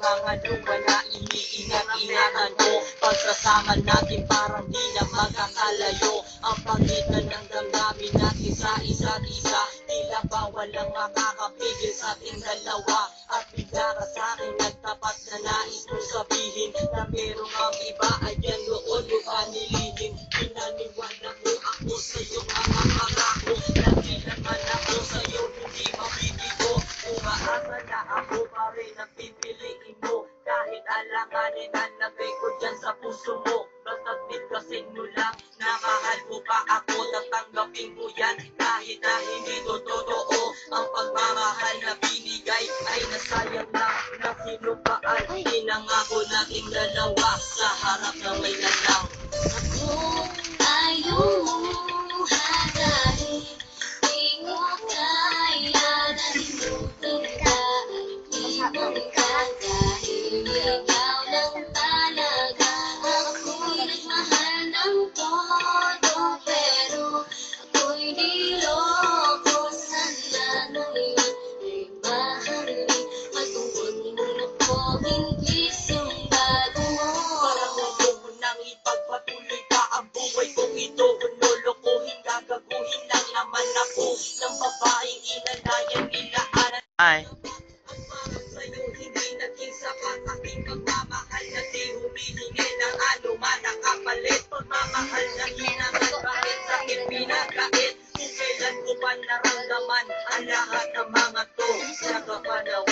Mga lupa na iniingat-ingatan ko, pagsasama natin parang di na magkakalayo. Ang pagitan ng damdamin natin sa isa't isa, tila ba walang makakapigil sa ating dalawa. At bigla ka sa'kin nagtapat na nais mong sabihin na merong ang iba, ayan noon mo pa nilihim. Pinaniwala mo ako sa iyong mga pangako, nagilaman ako sa iyo, hindi mabibigo. Umaasa na ako pa rin ang pipiliin mo, kahit alanganin ang lagay ko dyan sa puso mo. Basta't bigkasin mo lang na mahal mo pa ako, tatanggapin mo yan kahit na hindi to totoo. Ang pagmamahal na binigay ay nasayang lang na sinupaan. Pinangako nating dalawa sa harap ng may lalang. Ako ayaw mo hagahin, di mo kaya nalimutan ka, di mo kakahin, ikaw lang talaga. Ako'y nagmahal ng todo, pero ako'y niloko. Sana ngayon ay mahalin, matungkol mo na ko, hindi sumbado mo. Parang ayoko nang ipagpatuloy pa ang buhay kong ito. Kung lolokohin, gagaguhin lang naman ako ng babaeng inalayan nilaanan. Ay. Parang sa'yo hindi naging sapat aking pagmamahal na di humihingi ng anuman ang kapalit. Pagmamahal na hinangad, bakit sa'kin pinagkait? Kung kailan ko pa naramdaman ang lahat ng mga to sa kapanaw.